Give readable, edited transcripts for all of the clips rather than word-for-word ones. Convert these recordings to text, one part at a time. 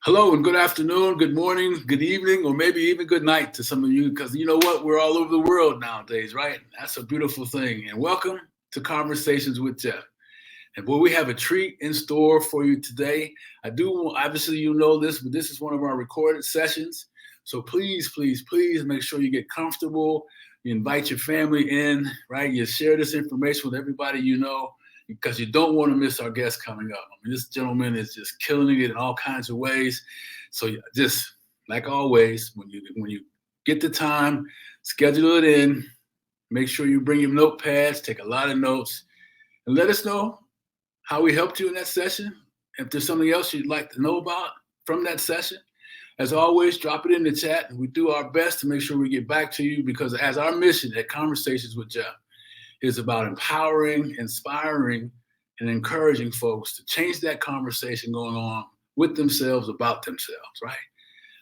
Hello and good afternoon, good morning, good evening, or maybe even good night to some of you, because you know what? We're all over the world nowadays, right? That's a beautiful thing. And welcome to Conversations with Geoff. And boy, we have a treat in store for you today. Obviously, you know this, but this is one of our recorded sessions. So please, please, please make sure you get comfortable. You invite your family in, right? You share this information with everybody you know because you don't want to miss our guest coming up. I mean, this gentleman is just killing it in all kinds of ways. So just like always, when you get the time, schedule it in. Make sure you bring your notepads, take a lot of notes, and let us know how we helped you in that session. If there's something else you'd like to know about from that session, as always, drop it in the chat, and we do our best to make sure we get back to you because as our mission at Conversations with Geoff is about empowering, inspiring, and encouraging folks to change that conversation going on with themselves about themselves, right?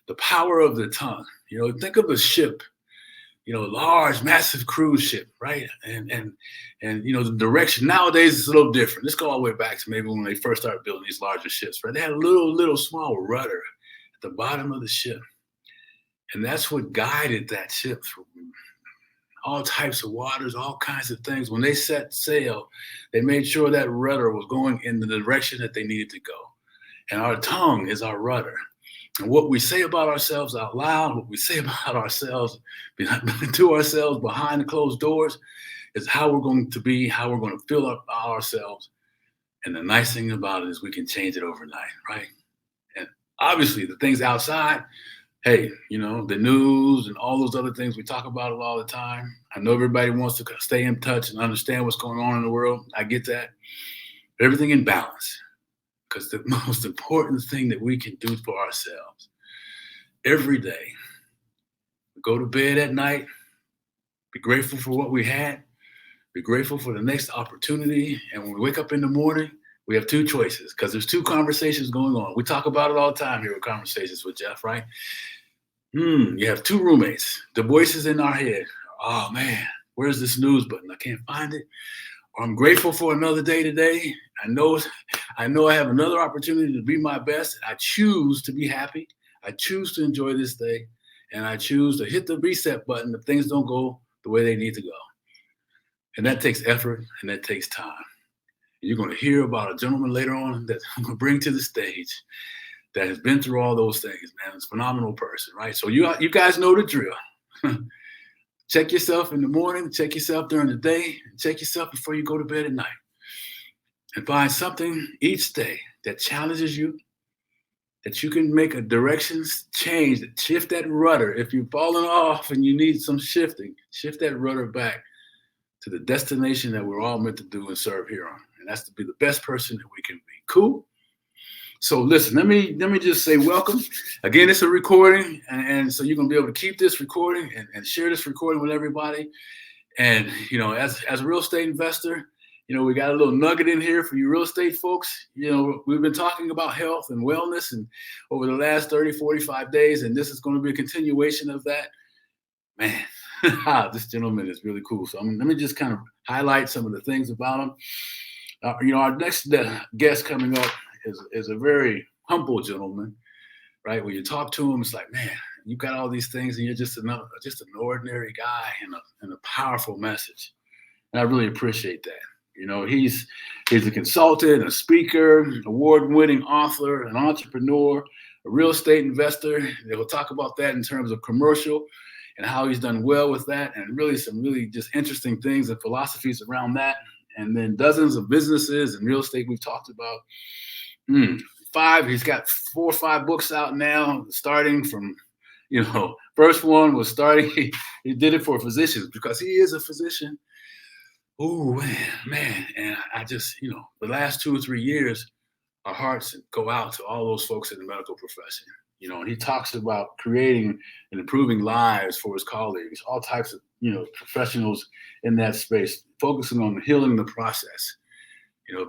The power of the tongue. Think of a ship, large, massive cruise ship, right? And the direction nowadays is a little different. Let's go all the way back to maybe when they first started building these larger ships, right? They had a little small rudder at the bottom of the ship. And that's what guided that ship through all types of waters, all kinds of things. When they set sail, they made sure that rudder was going in the direction that they needed to go. And our tongue is our rudder. And what we say about ourselves out loud, what we say about ourselves to ourselves behind the closed doors is how we're going to be, how we're going to feel about ourselves. And the nice thing about it is we can change it overnight, right? And obviously the things outside, hey, the news and all those other things, we talk about it all the time. I know everybody wants to stay in touch and understand what's going on in the world. I get that. But everything in balance. Because the most important thing that we can do for ourselves every day, go to bed at night, be grateful for what we had, be grateful for the next opportunity. And when we wake up in the morning, we have two choices because there's two conversations going on. We talk about it all the time here with Conversations with Geoff, right? You have two roommates. The voices in our head. Oh man, where's this snooze button? I can't find it. Or I'm grateful for another day today. I know I have another opportunity to be my best. I choose to be happy. I choose to enjoy this day. And I choose to hit the reset button if things don't go the way they need to go. And that takes effort and that takes time. And you're going to hear about a gentleman later on that I'm going to bring to the stage that has been through all those things, man. It's a phenomenal person, right? So you guys know the drill. Check yourself in the morning, check yourself during the day, and check yourself before you go to bed at night. And find something each day that challenges you, that you can make a direction change, shift that rudder. If you've fallen off and you need some shifting, shift that rudder back to the destination that we're all meant to do and serve here on. And that's to be the best person that we can be. Cool? So listen, let me just say welcome. Again, it's a recording, and so you're gonna be able to keep this recording and share this recording with everybody. And as a real estate investor, we got a little nugget in here for you real estate folks. We've been talking about health and wellness and over the last 30, 45 days, and this is going to be a continuation of that. Man, this gentleman is really cool. So let me just kind of highlight some of the things about him. Our next guest coming up is a very humble gentleman, right? When you talk to him, it's like, man, you got all these things and you're just an ordinary guy and a powerful message. And I really appreciate that. He's a consultant, a speaker, award-winning author, an entrepreneur, a real estate investor. We'll talk about that in terms of commercial and how he's done well with that, and really some really just interesting things and philosophies around that. And then dozens of businesses and real estate we've talked about. He's got 4 or 5 books out now, starting from, first one was starting, he did it for physicians because he is a physician. Oh, man. And I just, the last 2 or 3 years, our hearts go out to all those folks in the medical profession. And he talks about creating and improving lives for his colleagues, all types of, professionals in that space, focusing on healing the process,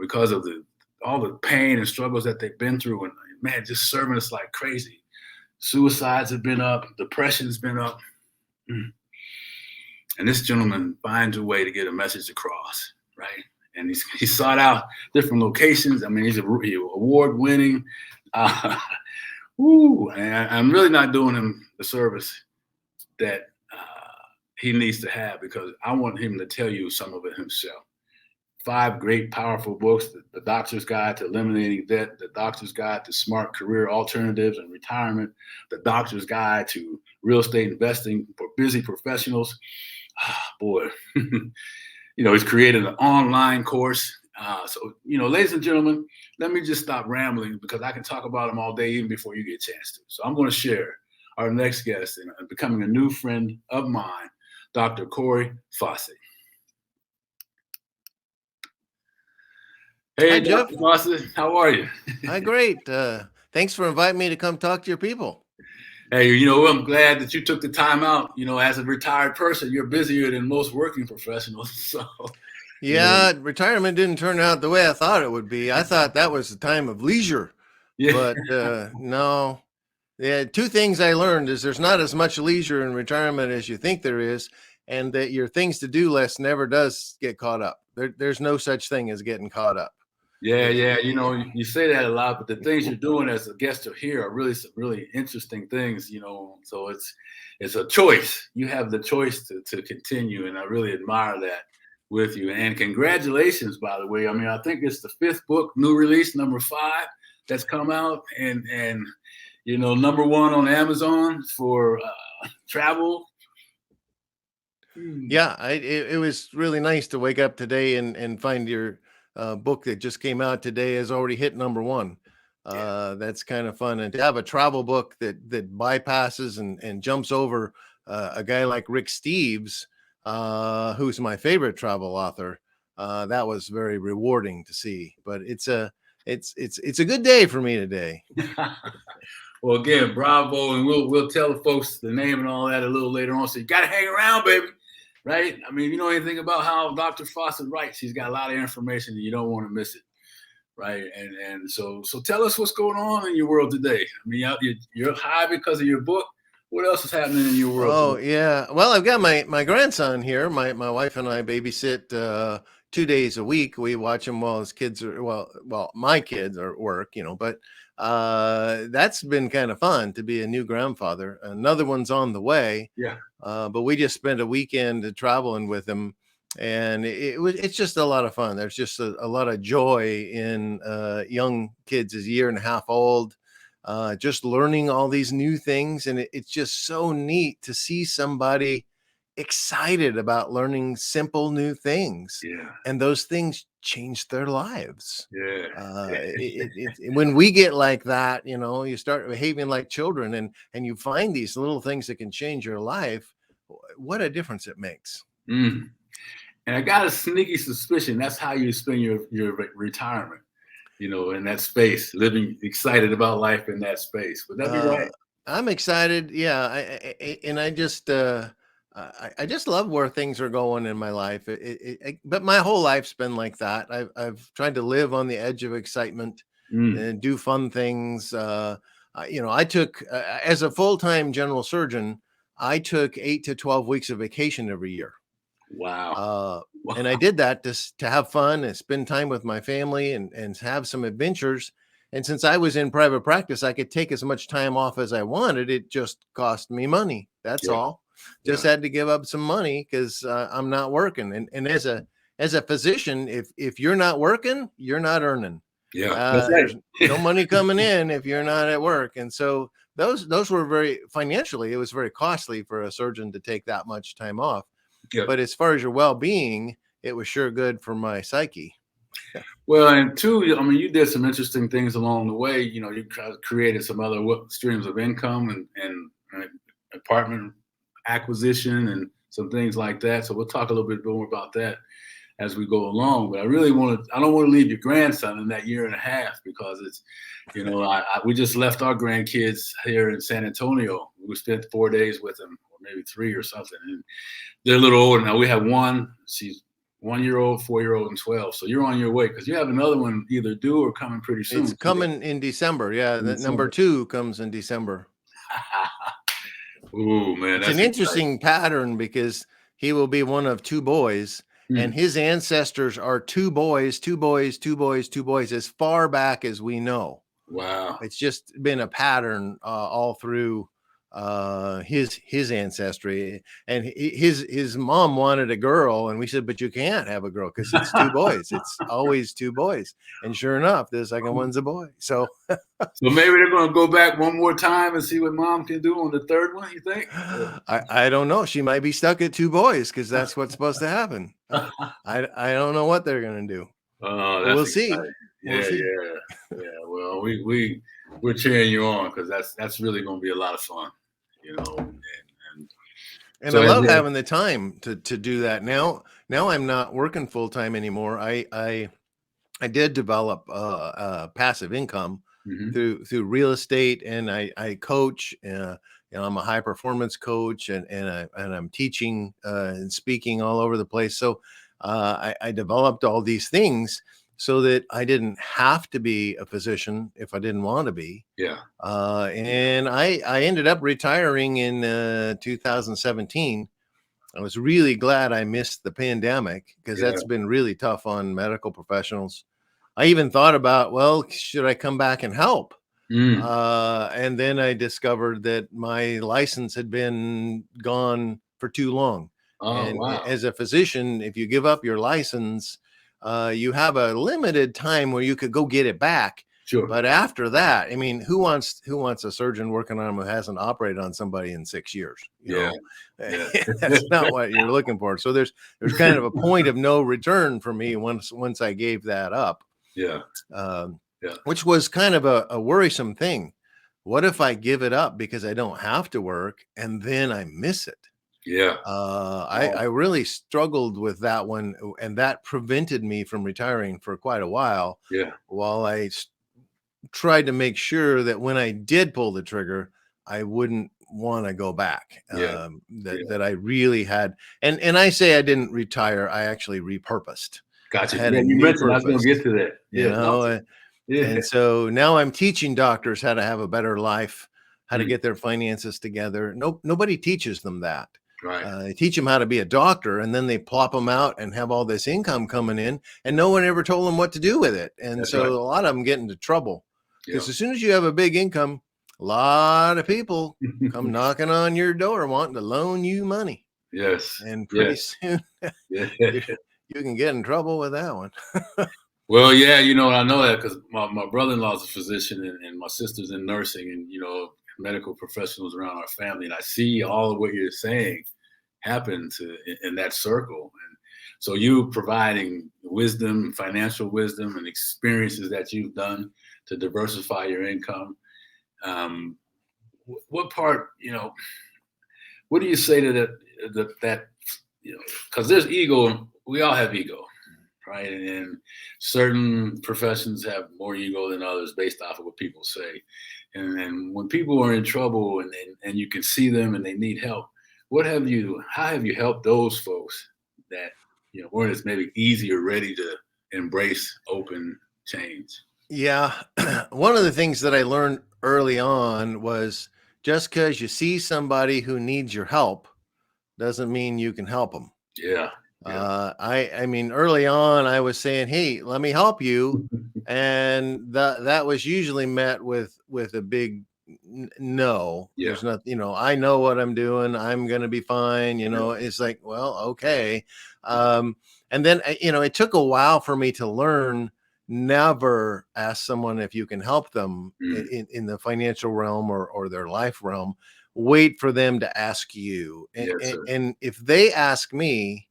because of all the pain and struggles that they've been through, and man, just serving us like crazy. Suicides have been up, depression's been up. And this gentleman finds a way to get a message across, right? And he sought out different locations. I mean, he's award-winning Ooh, and I'm really not doing him the service that he needs to have, because I want him to tell you some of it himself. 5 great, powerful books: The Doctor's Guide to Eliminating Debt, The Doctor's Guide to Smart Career Alternatives and Retirement, The Doctor's Guide to Real Estate Investing for Busy Professionals. Boy, he's created an online course. So, ladies and gentlemen, let me just stop rambling, because I can talk about him all day, even before you get a chance to. So I'm going to share our next guest and becoming a new friend of mine, Dr. Cory Fawcett. Hey, Hi, Geoff. Dr. Fawcett, how are you? Hi, great. Thanks for inviting me to come talk to your people. Hey, I'm glad that you took the time out. As a retired person, you're busier than most working professionals. So, Yeah, retirement didn't turn out the way I thought it would be. I thought that was the time of leisure, yeah. but no. Yeah, 2 things I learned is there's not as much leisure in retirement as you think there is, and that your things to do list never does get caught up. There's no such thing as getting caught up. Yeah. You say that a lot, but the things you're doing as a guest here are really some really interesting things. So it's a choice. You have the choice to continue, and I really admire that with you. And congratulations, by the way. I mean, I think it's the 5th book, new release, number 5, that's come out, and number 1 on Amazon for travel. Yeah, it was really nice to wake up today and find your book that just came out today has already hit number 1. That's kind of fun, and to have a travel book that bypasses and jumps over a guy like Rick Steves, who's my favorite travel author. That was very rewarding to see. But it's a good day for me today. Well, again, bravo, and we'll tell the folks the name and all that a little later on. So you got to hang around, baby. Right? I mean, you know anything about how Dr. Fawcett writes? He's got a lot of information, and you don't want to miss it. Right? And so tell us what's going on in your world today. I mean, you're high because of your book. What else is happening in your world? Oh, yeah. Well, I've got my grandson here. My wife and I babysit 2 days a week. We watch him while his kids are my kids are at work, but that's been kind of fun to be a new grandfather. Another one's on the way. Yeah. But we just spent a weekend traveling with him, and it's just a lot of fun. There's just a lot of joy in young kids, is 1.5 years old, just learning all these new things. And it's just so neat to see somebody excited about learning simple new things. Yeah. And those things change their lives. Yeah. When we get like that, you start behaving like children, and you find these little things that can change your life. What a difference it makes. And I got a sneaky suspicion that's how you spend your retirement, in that space, living excited about life in that space. Would that be right? I'm excited. Yeah. I just love where things are going in my life. But my whole life's been like that. I've tried to live on the edge of excitement and do fun things. I took, as a full-time general surgeon, I took 8 to 12 weeks of vacation every year. Wow. And I did that to have fun and spend time with my family and have some adventures. And since I was in private practice, I could take as much time off as I wanted. It just cost me money. That's all. Just had to give up some money because I'm not working. And as a physician, if you're not working, you're not earning. Yeah, that's right. There's no money coming in if you're not at work. And so those were very financially, it was very costly for a surgeon to take that much time off. Yep. But as far as your well-being, it was sure good for my psyche. Well, and 2, I mean, you did some interesting things along the way. You created some other streams of income and apartment acquisition and some things like that. So we'll talk a little bit more about that as we go along. But I don't want to leave your grandson in that 1.5 years, because it's, we just left our grandkids here in San Antonio. We spent 4 days with them, or maybe 3 or something. And they're a little older now. We have one. She's 1-year-old, 4-year-old, and 12. So you're on your way, because you have another one either due or coming pretty soon. It's coming in December. Yeah, that number 2 comes in December. Ooh, man, it's an interesting pattern, because he will be one of 2 boys, and his ancestors are 2 boys, 2 boys, 2 boys, 2 boys, as far back as we know. Wow. It's just been a pattern all through his ancestry. And his mom wanted a girl, and we said, but you can't have a girl because it's two boys. It's always two boys. And sure enough, the second one's a boy. So maybe they're going to go back one more time and see what mom can do on the third one, you think? I don't know. She might be stuck at two boys because that's what's supposed to happen. I don't know what they're going to do. We'll see. Yeah, We'll see. yeah. Well, we're cheering you on because that's really going to be a lot of fun, you know. And so I love having the time to do that. Now I'm not working full time anymore. I did develop passive income through real estate, and I coach. I'm a high performance coach, and I'm teaching and speaking all over the place. So I developed all these things so that I didn't have to be a physician if I didn't want to be. Yeah. And I ended up retiring in 2017. I was really glad I missed the pandemic because that's been really tough on medical professionals. I even thought about, well, should I come back and help? And then I discovered that my license had been gone for too long. And wow. As a physician, if you give up your license, you have a limited time where you could go get it back. Sure. But after that, I mean, who wants a surgeon working on him who hasn't operated on somebody in 6 years? You know? That's not what you're looking for. So there's kind of a point of no return for me once I gave that up. Which was kind of a worrisome thing. What if I give it up because I don't have to work and then I miss it? I really struggled with that one, and that prevented me from retiring for quite a while. While I tried to make sure that when I did pull the trigger, I wouldn't want to go back. That I really had, and I say I didn't retire. I actually repurposed. Gotcha. You mentioned I was going to get to that. You know. And so now I'm teaching doctors how to have a better life, how to get their finances together. Nobody teaches them that. They teach them how to be a doctor, and then they plop them out and have all this income coming in, and no one ever told them what to do with it. And a lot of them get into trouble because as soon as you have a big income, a lot of people come knocking on your door wanting to loan you money. And pretty soon you can get in trouble with that one. Well, yeah, I know that because my brother-in-law is a physician, and my sister's in nursing, and medical professionals around our family, and I see all of what you're saying happen in that circle. And so you providing wisdom, financial wisdom, and experiences that you've done to diversify your income. What part, what do you say to that, because there's ego, we all have ego. Right. And certain professions have more ego than others based off of what people say. And when people are in trouble and you can see them and they need help, how have you helped those folks that, weren't as maybe easy or ready to embrace open change? Yeah. One of the things that I learned early on was just because you see somebody who needs your help doesn't mean you can help them. I mean, early on, I was saying, "Hey, let me help you," and that was usually met with a big no. There's not, I know what I'm doing. I'm going to be fine. It's like, well, okay. And then, it took a while for me to learn. Never ask someone if you can help them in the financial realm or their life realm. Wait for them to ask you, and if they ask me,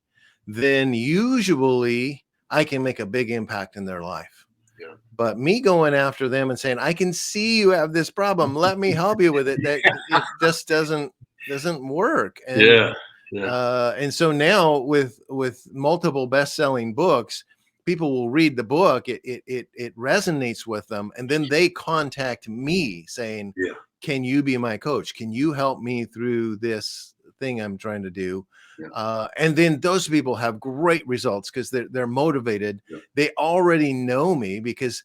then usually I can make a big impact in their life. But me going after them and saying, I can see you have this problem, let me help you with it, it just doesn't work. And and so now with multiple best-selling books, people will read the book, it resonates with them, and then they contact me saying, can you be my coach? Can you help me through this thing I'm trying to do? And then those people have great results because they're motivated. They already know me because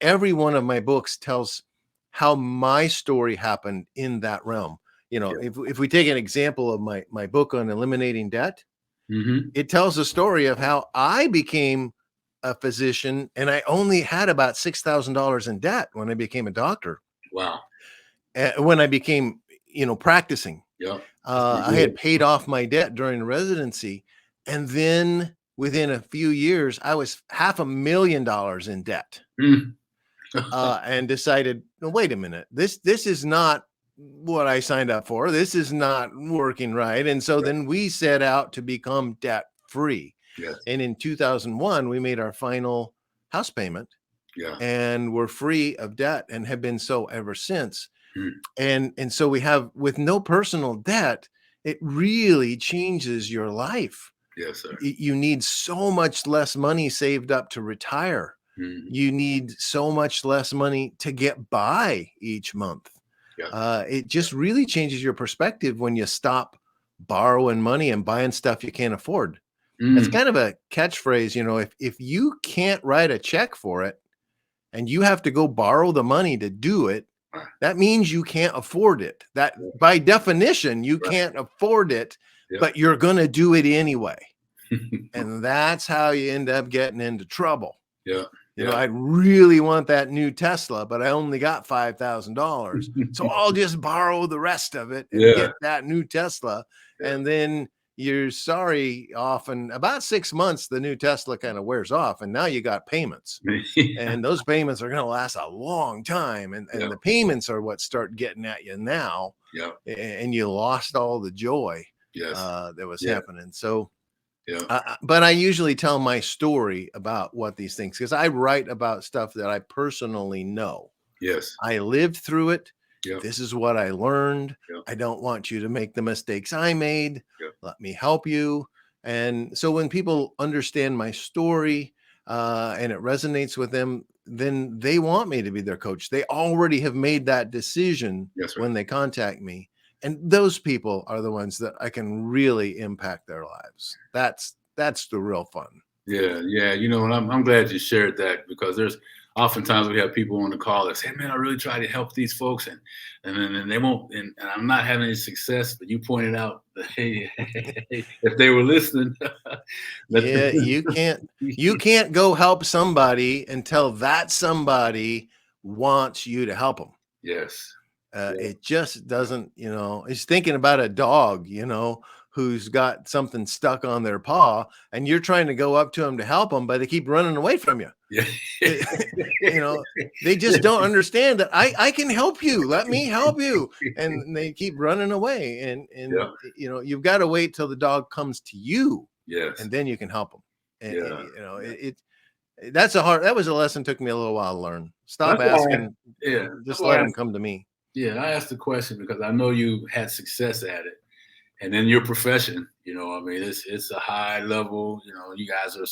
every one of my books tells how my story happened in that realm. If we take an example of my book on eliminating debt, it tells the story of how I became a physician, and I only had about $6,000 in debt when I became a doctor. Wow. When I became, practicing, Yeah. I had paid off my debt during residency, and then within a few years, I was $500,000 in debt. Mm. And decided, no, wait a minute, this is not what I signed up for. This is not working right. And so then we set out to become debt free. Yes. And in 2001, we made our final house payment. Yeah. And we're free of debt and have been so ever since. Mm. And so we have, with no personal debt, it really changes your life. Yes, sir. You need so much less money saved up to retire. Mm. You need so much less money to get by each month. Yeah. It just really changes your perspective when you stop borrowing money and buying stuff you can't afford. That's kind of a catchphrase, if you can't write a check for it and you have to go borrow the money to do it, that means you can't afford it. That by definition, you can't afford it, but you're going to do it anyway. And that's how you end up getting into trouble. Yeah. I really want that new Tesla, but I only got $5,000. So I'll just borrow the rest of it and get that new Tesla. And then you're sorry off. And about 6 months, the new Tesla kind of wears off. And now you got payments. And those payments are going to last a long time. And the payments are what start getting at you now. Yeah. And you lost all the joy that was happening. So. Yeah. But I usually tell my story about what these things, because I write about stuff that I personally know. Yes. I lived through it. Yeah. This is what I learned. Yeah. I don't want you to make the mistakes I made. Yeah. Let me help you. And so when people understand my story and it resonates with them, then they want me to be their coach. They already have made that decision when they contact me. And those people are the ones that I can really impact their lives. That's the real fun. Yeah. Yeah. And I'm glad you shared that, because there's oftentimes we have people on the call that say, hey, man, I really try to help these folks and then they won't, and I'm not having any success. But you pointed out that, hey, if they were listening. You can't go help somebody until that somebody wants you to help them. Yes. It just doesn't, it's thinking about a dog, who's got something stuck on their paw, and you're trying to go up to them to help them, but they keep running away from you. Yeah. They just don't understand that I can help you. Let me help you. And they keep running away. And you've got to wait till the dog comes to you. Yes. And then you can help them. And, that was a lesson took me a little while to learn. Stop asking. Just let them come to me. Yeah, I asked the question because I know you had success at it, and in your profession, it's a high level. You guys are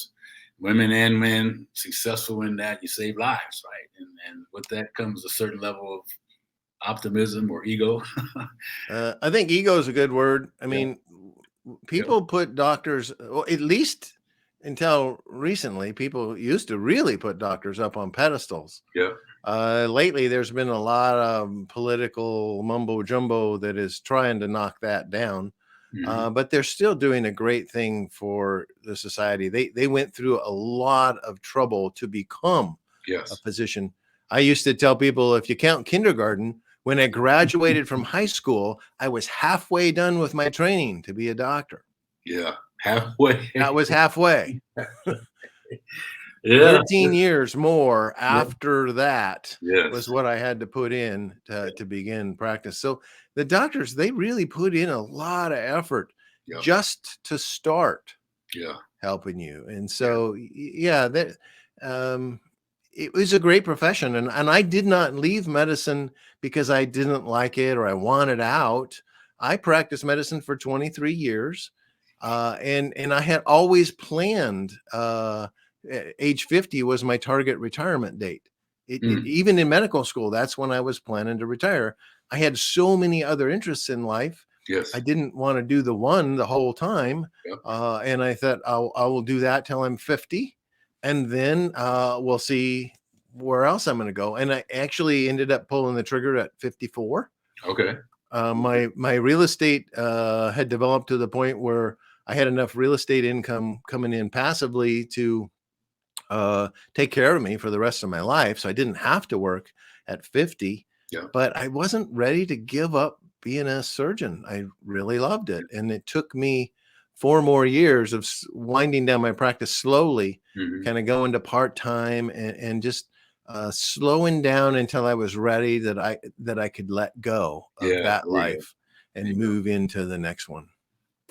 women and men successful in that. You save lives, right? And with that comes a certain level of optimism or ego. I think ego is a good word. I mean, people put doctors, well, at least until recently, people used to really put doctors up on pedestals. Yeah. Lately, there's been a lot of political mumbo jumbo that is trying to knock that down. But they're still doing a great thing for the society. They went through a lot of trouble to become a physician. I used to tell people, if you count kindergarten, when I graduated from high school, I was halfway done with my training to be a doctor. Yeah, halfway. That was halfway. 13 years more after that was what I had to put in to begin practice. So the doctors, they really put in a lot of effort just to start helping you. And so, it was a great profession. And I did not leave medicine because I didn't like it or I wanted out. I practiced medicine for 23 years. And I had always planned, age 50 was my target retirement date. Even in medical school, that's when I was planning to retire. I had so many other interests in life. Yes. I didn't want to do the one the whole time. And I thought I will do that till I'm 50. And then we'll see where else I'm going to go. And I actually ended up pulling the trigger at 54. Okay. My real estate had developed to the point where I had enough real estate income coming in passively to take care of me for the rest of my life. So I didn't have to work at 50, Yeah. but I wasn't ready to give up being a surgeon. I really loved it. And it took me 4 more years of winding down my practice slowly, Mm-hmm. kind of going to part-time and just slowing down until I was ready that I could let go of that life and move into the next one.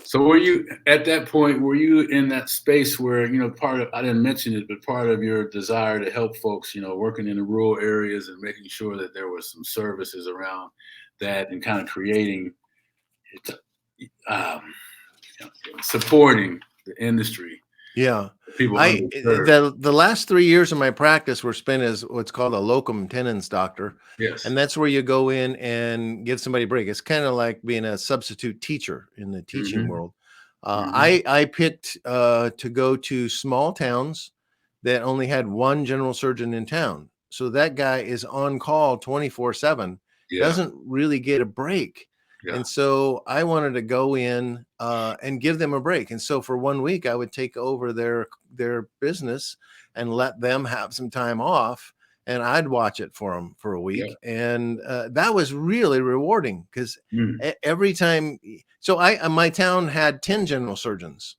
So were you at that point, were you in that space where, I didn't mention it, but part of your desire to help folks, working in the rural areas and making sure that there was some services around that and kind of creating, um, supporting the industry? Yeah. People The last 3 years of my practice were spent as what's called a locum tenens doctor. Yes. And that's where you go in and give somebody a break. It's kind of like being a substitute teacher in the teaching world. I picked to go to small towns that only had one general surgeon in town. So that guy is on call 24/7, doesn't really get a break. And so I wanted to go in and give them a break. And so for 1 week, I would take over their business and let them have some time off. And I'd watch it for them for a week. And that was really rewarding because every time. So my town had 10 general surgeons.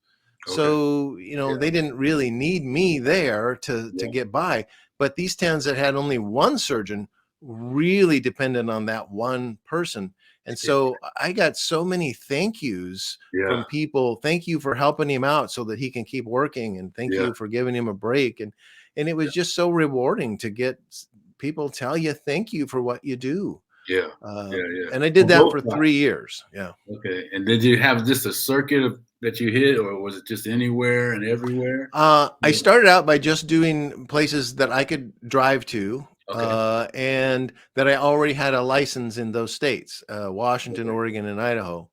So, they didn't really need me there to get by. But these towns that had only one surgeon really depended on that one person. And so I got so many thank yous from people. Thank you for helping him out so that he can keep working. And thank you for giving him a break. And it was just so rewarding to get people tell you thank you for what you do. And I did that for 3 years. Yeah. Okay. And did you have just a circuit that you hit, or was it just anywhere and everywhere? I started out by just doing places that I could drive to. And that I already had a license in those states, Washington, Oregon, and Idaho.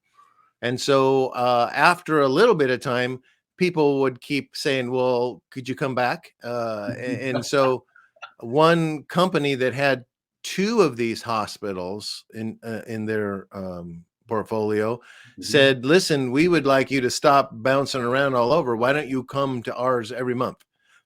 And so after a little bit of time, people would keep saying, well, could you come back? And so one company that had 2 of these hospitals in their portfolio said, listen, we would like you to stop bouncing around all over. Why don't you come to ours every month?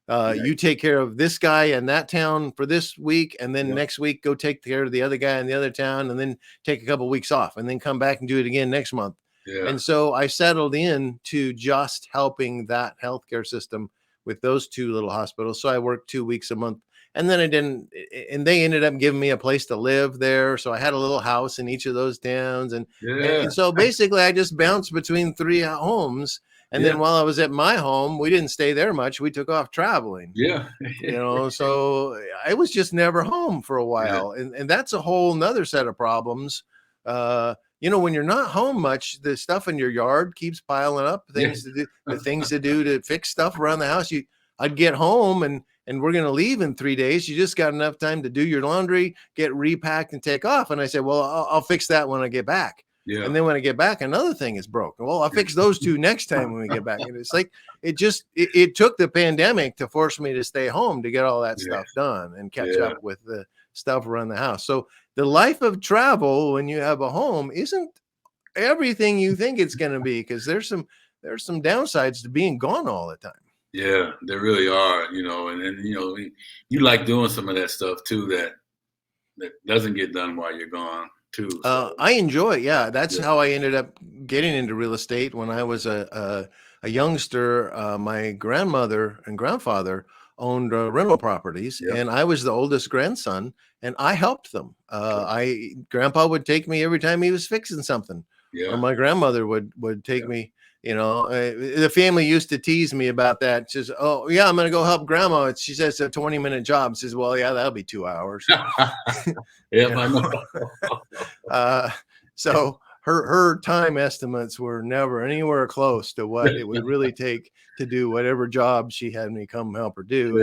You take care of this guy in that town for this week, and then next week go take care of the other guy in the other town, and then take a couple of weeks off, and then come back and do it again next month. And so I settled in to just helping that healthcare system with those 2 little hospitals. So I worked 2 weeks a month, and then and they ended up giving me a place to live there. So I had a little house in each of those towns. And so basically I just bounced between 3 homes. And then while I was at my home, we didn't stay there much. We took off traveling. So I was just never home for a while. And that's a whole nother set of problems. When you're not home much, the stuff in your yard keeps piling up, things to do to fix stuff around the house. I'd get home and we're going to leave in 3 days. You just got enough time to do your laundry, get repacked and take off. And I said, well, I'll fix that when I get back. And then when I get back, another thing is broken. Well, I'll fix those 2 next time when we get back. And it's like, it took the pandemic to force me to stay home to get all that stuff done and catch up with the stuff around the house. So the life of travel when you have a home isn't everything you think it's going to be, because there's some downsides to being gone all the time. Yeah, there really are, and you like doing some of that stuff too, that doesn't get done while you're gone too. So. I enjoy it. Yeah. That's how I ended up getting into real estate. When I was a youngster, my grandmother and grandfather owned rental properties, and I was the oldest grandson, and I helped them. Grandpa would take me every time he was fixing something, or my grandmother would take me. The family used to tease me about that. She says, oh yeah, I'm going to go help grandma. She says it's a 20-minute job. Says, well, yeah, that'll be 2 hours. I know. So her time estimates were never anywhere close to what it would really take to do whatever job she had me come help her do.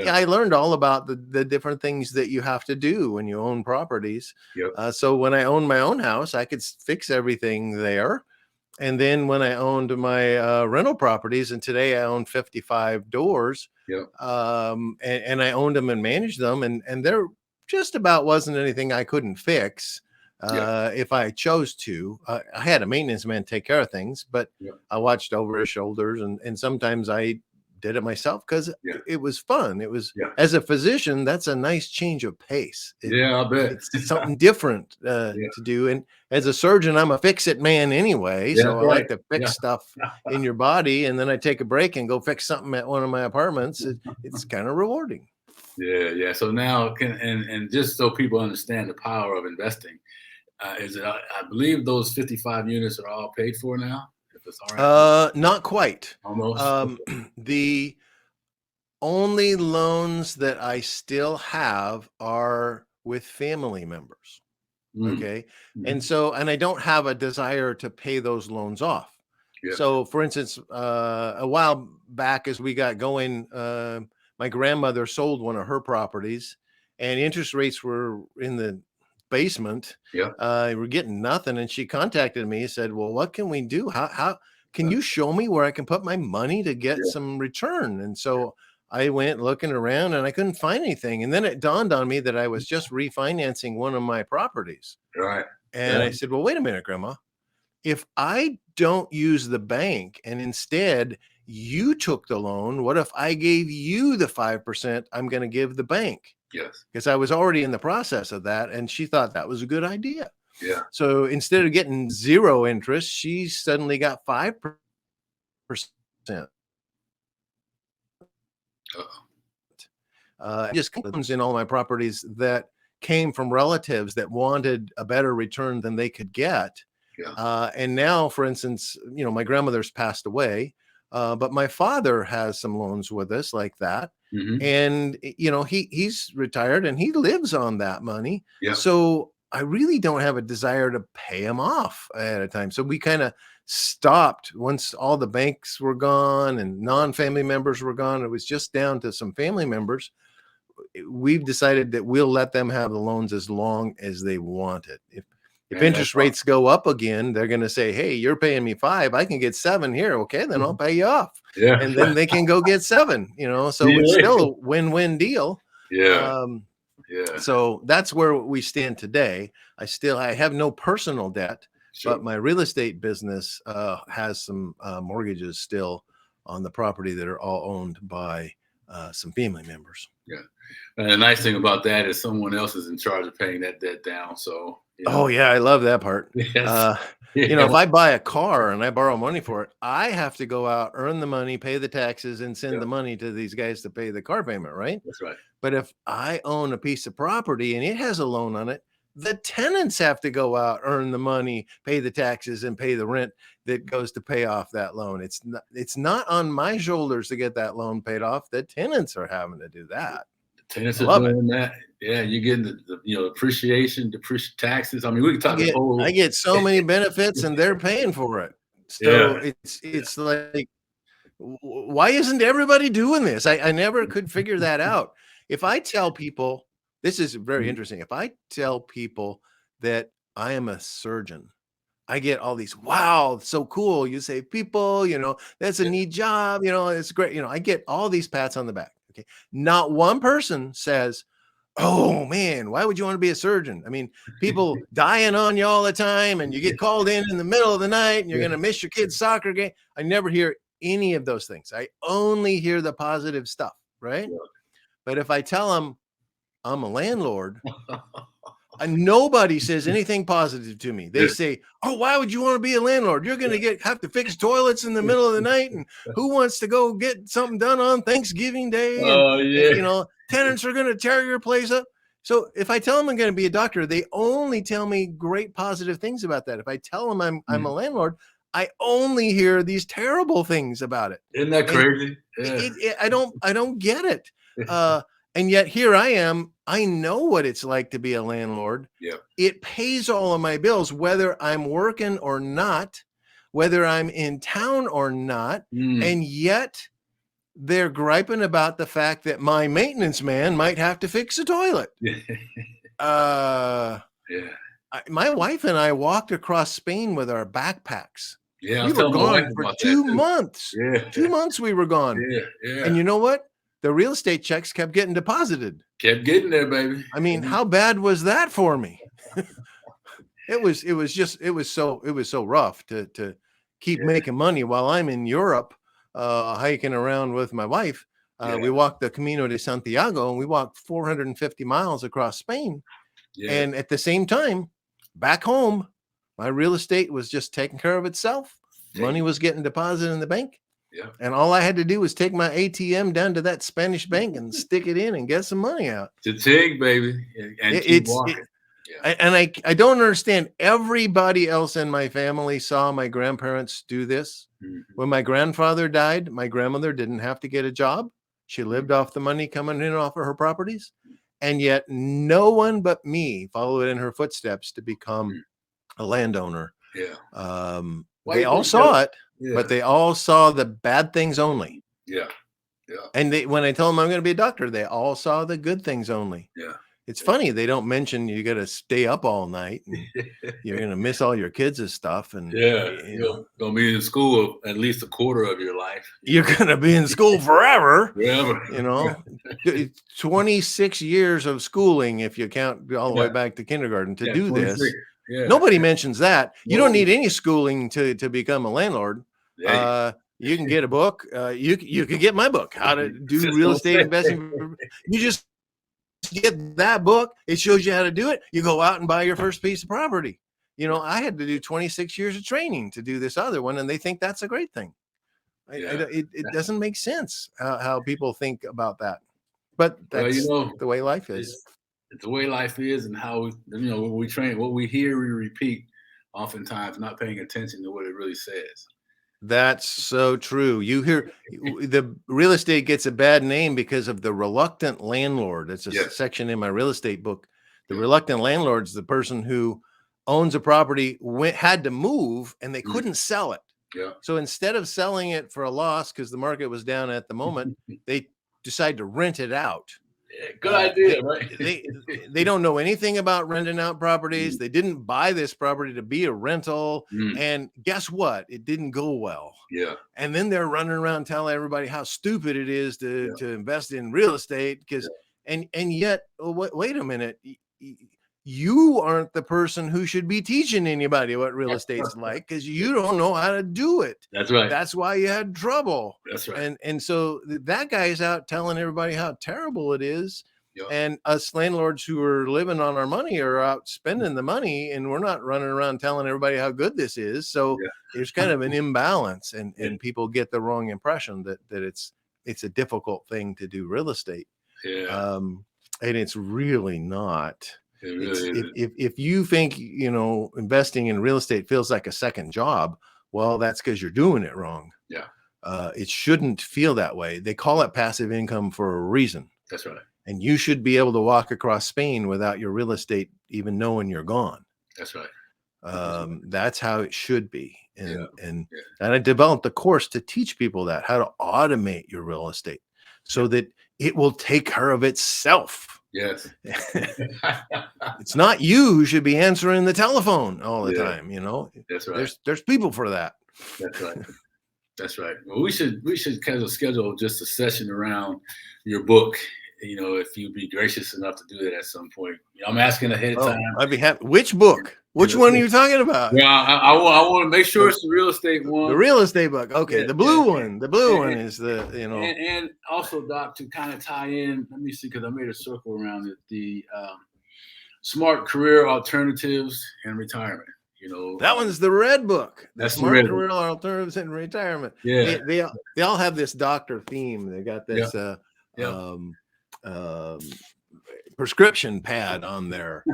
I learned all about the different things that you have to do when you own properties. So when I owned my own house, I could fix everything there. And then when I owned my rental properties, and today I own 55 doors, and I owned them and managed them, and there just about wasn't anything I couldn't fix if I chose to. I had a maintenance man take care of things, but I watched over his shoulders, and sometimes I did it myself because Yeah. it was fun. It was, Yeah. as a physician, that's a nice change of pace. Yeah, I bet. It's something different Yeah. to do. And as a surgeon, I'm a fix-it man anyway. Yeah, So I right. like to fix Yeah. stuff in your body, and then I take a break and go fix something at one of my apartments. It's kind of rewarding. Yeah, yeah. So now, and just so people understand the power of investing, is it? I believe those 55 units are all paid for now. If it's all right, Not quite. almost. The only loans that I still have are with family members. Mm. Okay. And Mhm. so, and I don't have a desire to pay those loans off. Yeah. So, for instance, a while back as we got going, my grandmother sold one of her properties and interest rates were in the basement. Yeah. We're getting nothing. And she contacted me and said, well, what can we do? How can you show me where I can put my money to get Yeah. some return? And so I went looking around and I couldn't find anything. And then it dawned on me that I was just refinancing one of my properties. Right. And Yeah. I said, well, wait a minute, Grandma. If I don't use the bank and instead you took the loan, what if I gave you the 5% I'm going to give the bank? Yes. Because I was already in the process of that. And she thought that was a good idea. Yeah. So instead of getting 0 interest, she suddenly got 5%. Just comes in all my properties that came from relatives that wanted a better return than they could get. Yeah. And now, for instance, my grandmother's passed away, but my father has some loans with us like that. Mhm. And, he's retired and he lives on that money. Yeah. So I really don't have a desire to pay him off at a time. So we kind of stopped once all the banks were gone and non-family members were gone. It was just down to some family members. We've decided that we'll let them have the loans as long as they want it. If Man, interest that's rates go up again, they're going to say, hey, you're paying me 5, I can get 7 here. Okay, then I'll pay you off. Yeah. And then they can go get 7, so Yeah. it's still a win-win deal. Yeah. Yeah. So that's where we stand today. I have no personal debt, Sure. but my real estate business has some mortgages still on the property that are all owned by some family members. Yeah. And the nice thing about that is someone else is in charge of paying that debt down. So, Oh yeah, I love that part. Yes. If I buy a car and I borrow money for it, I have to go out, earn the money, pay the taxes, and send Yeah. the money to these guys to pay the car payment, right? That's right. But if I own a piece of property and it has a loan on it, the tenants have to go out, earn the money, pay the taxes, and pay the rent that goes to pay off that loan. It's not on my shoulders to get that loan paid off. The tenants are having to do that. Tenants I are love doing that. Yeah, you're getting the appreciation, taxes. I mean, we can talk the whole. I get so many benefits and they're paying for it. Yeah. So it's like, why isn't everybody doing this? I never could figure that out. If I tell people, this is very Mhm. interesting. If I tell people that I am a surgeon, I get all these, wow, so cool. You save people, that's a Yeah. neat job, it's great. I get all these pats on the back. Okay. Not one person says, oh man, why would you want to be a surgeon? I mean, people dying on you all the time and you get called in the middle of the night and you're going to miss your kid's soccer game. I never hear any of those things. I only hear the positive stuff, right? Yeah. But if I tell them I'm a landlord, and nobody says anything positive to me. They say, oh, why would you want to be a landlord? You're going to have to fix toilets in the middle of the night. And who wants to go get something done on Thanksgiving Day? Oh, yeah. Tenants are going to tear your place up. So if I tell them I'm going to be a doctor, they only tell me great positive things about that. If I tell them I'm a landlord, I only hear these terrible things about it. Isn't that crazy? Yeah. I don't get it. And yet here I am. I know what it's like to be a landlord. Yeah. It pays all of my bills, whether I'm working or not, whether I'm in town or not. And yet they're griping about the fact that my maintenance man might have to fix a toilet. Yeah. My wife and I walked across Spain with our backpacks. Yeah. We were gone for 2 months. Yeah. 2 months we were gone. Yeah. And you know what? The real estate checks kept getting deposited. Kept getting there, baby. I mean, how bad was that for me? It was so rough to keep making money while I'm in Europe hiking around with my wife. Yeah. We walked the Camino de Santiago, and we walked 450 miles across Spain. Yeah. And at the same time, back home, my real estate was just taking care of itself. Money was getting deposited in the bank. Yeah. And all I had to do was take my ATM down to that Spanish bank and stick it in and get some money out. Cha-ching, baby. And keep walking. And I don't understand. Everybody else in my family saw my grandparents do this. Mm-hmm. When my grandfather died, my grandmother didn't have to get a job. She lived off the money coming in off of her properties. And yet no one but me followed in her footsteps to become a landowner. Yeah. They all saw it, but they all saw the bad things only. Yeah. Yeah. And when I told them I'm going to be a doctor, they all saw the good things only. Yeah. It's funny. They don't mention you got to stay up all night and you're going to miss all your kids' stuff. And you're going to be in school at least a quarter of your life. You're going to be in school forever. Forever. 26 years of schooling, if you count all the way back to kindergarten to do 26. this. Yeah. Nobody mentions that. You don't need any schooling to become a landlord. You can get a book. You can get my book, How to Do Real Estate Investing. You just get that book. It shows you how to do it. You go out and buy your first piece of property. I had to do 26 years of training to do this other one, and they think that's a great thing. It doesn't make sense how people think about that. But that's the way life is. It's the way life is, and how when we train, what we hear, we repeat. Oftentimes, not paying attention to what it really says. That's so true. You hear the real estate gets a bad name because of the reluctant landlord. It's a section in my real estate book. The reluctant landlord is the person who owns a property, had to move, and they couldn't sell it. Yeah. So instead of selling it for a loss because the market was down at the moment, they decide to rent it out. Good idea, right? They don't know anything about renting out properties. They didn't buy this property to be a rental. And guess what? It didn't go well. Yeah. And then they're running around telling everybody how stupid it is to invest in real estate and yet, wait a minute. You aren't the person who should be teaching anybody what real estate's like, because you don't know how to do it. That's right. That's why you had trouble. That's right. And so that guy's out telling everybody how terrible it is. And us landlords who are living on our money are out spending the money, and we're not running around telling everybody how good this is. So there's kind of an imbalance, and people get the wrong impression that it's a difficult thing to do real estate. Yeah. And it's really not. Really if you think investing in real estate feels like a second job, well, that's because you're doing it wrong. Yeah. It shouldn't feel that way. They call it passive income for a reason. That's right. And you should be able to walk across Spain without your real estate even knowing you're gone. That's right. That's how it should be. And I developed a course to teach people how to automate your real estate so that it will take care of itself. Yes. It's not you who should be answering the telephone all the time. That's right. There's people for that. That's right. That's right. Well, we should kind of schedule just a session around your book. If you'd be gracious enough to do that at some point. I'm asking ahead of time. I'd be happy. Which book? Which one are you talking about? Yeah, I want to make sure it's the real estate one. The real estate book. Okay, the blue one. The blue one is the And also, Doc, to kind of tie in. Let me see, because I made a circle around it. The smart career alternatives and retirement. That one's the red book. That's smart the red career alternatives and retirement. Yeah, they all have this doctor theme. They got this prescription pad on there,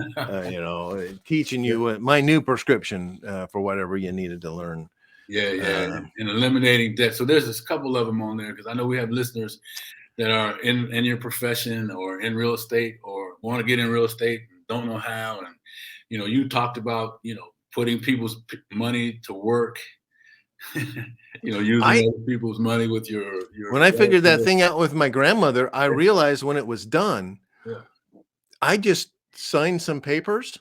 teaching you my new prescription for whatever you needed to learn. And eliminating debt. So there's a couple of them on there, because I know we have listeners that are in your profession or in real estate or want to get in real estate and don't know how. And you talked about putting people's money to work. Using other people's money with your. When I figured that thing out with my grandmother, I realized when it was done, I just signed some papers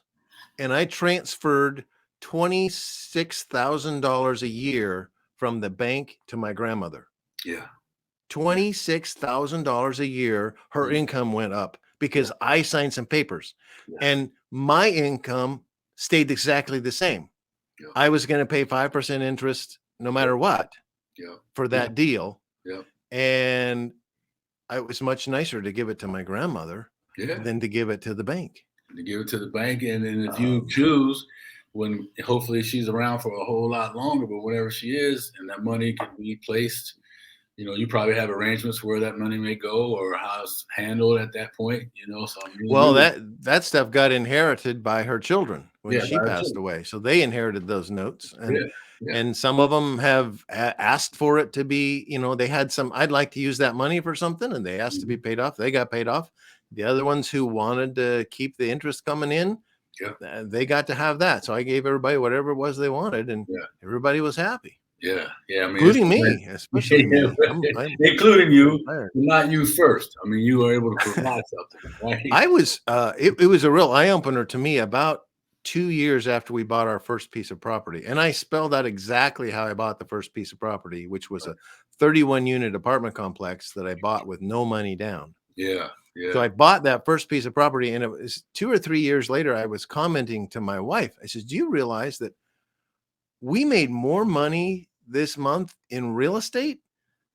and I transferred $26,000 a year from the bank to my grandmother. Yeah. $26,000 a year. Her income went up because I signed some papers, and my income stayed exactly the same. I was going to pay 5% interest no matter what. Yeah. for that deal. Yeah. And it was much nicer to give it to my grandmother Yeah. than to give it to the bank. To give it to the bank, and then if you choose, when hopefully she's around for a whole lot longer, but whenever she is, and that money can be placed, you probably have arrangements where that money may go or how it's handled at that point. So I mean, Well, really, that stuff got inherited by her children when yeah, she passed away. So they inherited those notes, and yeah, yeah. and some of them have asked for it to be, they had some, I'd like to use that money for something, and they asked to be paid off. They got paid off. The other ones who wanted to keep the interest coming in, they got to have that. So I gave everybody whatever it was they wanted, and everybody was happy. Yeah, yeah. I mean, including me, especially me. I'm including you, tired. not you first. I mean, you were able to provide something, right? I was. It was a real eye opener to me about 2 years after we bought our first piece of property, and I spelled out exactly how I bought the first piece of property, which was a 31 unit apartment complex that I bought with no money down. Yeah, yeah. So I bought that first piece of property, and it was 2 or 3 years later. I was commenting to my wife. I said, "Do you realize that we made more money this month in real estate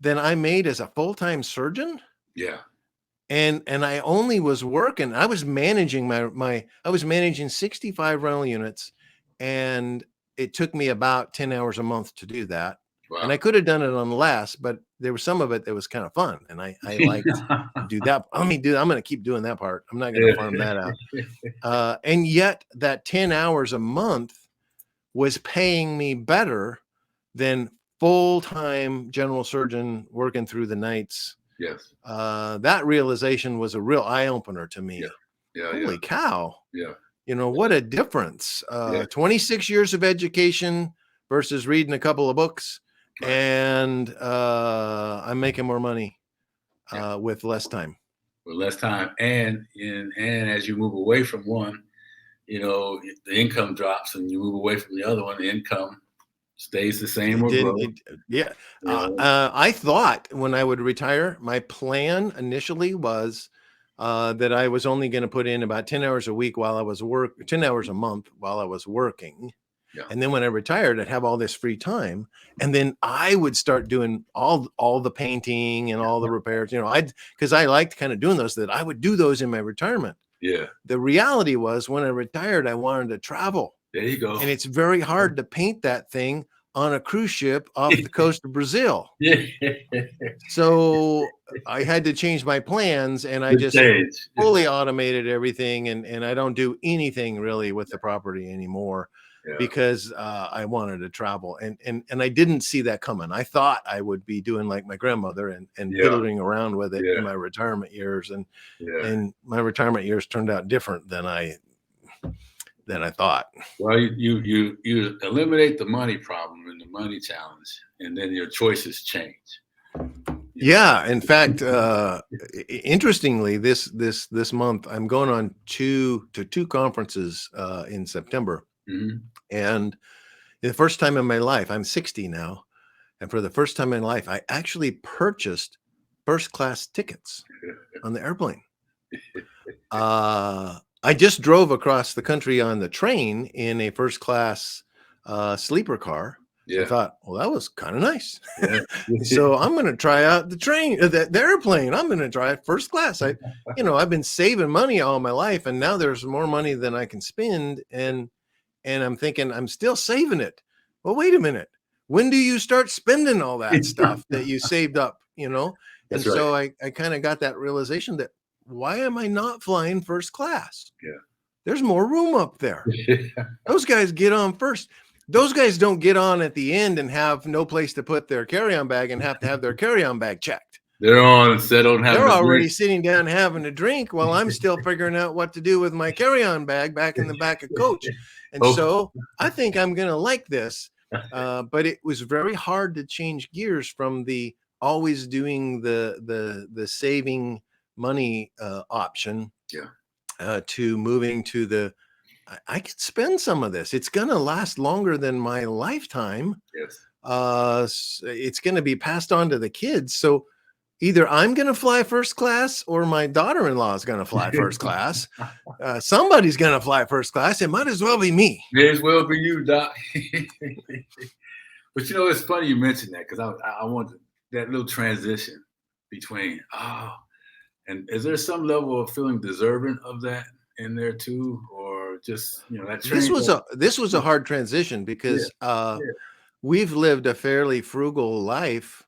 than I made as a full-time surgeon?" Yeah. And I only was working. I was managing I was managing 65 rental units, and it took me about 10 hours a month to do that. Wow. And I could have done it on less, but there was some of it that was kind of fun. And I liked to do that. I'm going to keep doing that part. I'm not going to farm that out. And yet that 10 hours a month was paying me better than full-time general surgeon working through the nights. Yes. That realization was a real eye opener to me. Yeah. Holy cow. Yeah. What a difference. 26 years of education versus reading a couple of books. Right. And I'm making more money with less time. With less time. And as you move away from one, the income drops, and you move away from the other one, the income stays the same or grows. I thought when I would retire, my plan initially was that I was only going to put in about 10 hours a week while I was 10 hours a month while I was working. Yeah. And then when I retired, I'd have all this free time, and then I would start doing all the painting and all the repairs, because I liked kind of doing those, that I would do those in my retirement. Yeah. The reality was, when I retired, I wanted to travel. There you go. And it's very hard to paint that thing on a cruise ship off the coast of Brazil. So I had to change my plans, and I just fully automated everything. And I don't do anything really with the property anymore because I wanted to travel. And I didn't see that coming. I thought I would be doing like my grandmother and fiddling around with it in my retirement years. And my retirement years turned out different than I thought. Well, you eliminate the money problem and the money challenge, and then your choices change. Yeah. In fact, interestingly, this month I'm going on to two conferences in September. Mm-hmm. And the first time in my life, I'm 60 now, and for the first time in life, I actually purchased first class tickets on the airplane. I just drove across the country on the train in a first class sleeper car. Yeah. I thought, well, that was kind of nice. Yeah. So I'm going to try out the airplane. I'm going to try it first class. I've been saving money all my life, and now there's more money than I can spend. And I'm thinking, I'm still saving it. Well, wait a minute. When do you start spending all that stuff that you saved up, And right. So I kind of got that realization that, why am I not flying first class? Yeah. There's more room up there. Those guys get on first. Those guys don't get on at the end and have no place to put their carry-on bag and have to have their carry-on bag checked. They're on and settled. They're already sitting down having a drink while I'm still figuring out what to do with my carry-on bag back in the back of coach. And so I think I'm going to like this. But it was very hard to change gears from the always doing the saving money option to moving to I could spend some of this. It's going to last longer than my lifetime. Yes. It's going to be passed on to the kids. So either I'm going to fly first class, or my daughter-in-law is going to fly first class. Somebody's going to fly first class. It might as well be me. May as well be you, Doc. But you know, it's funny you mentioned that because I want that little transition between and is there some level of feeling deserving of that in there too, or just that This train? was a hard transition Yeah, because yeah, we've lived a fairly frugal life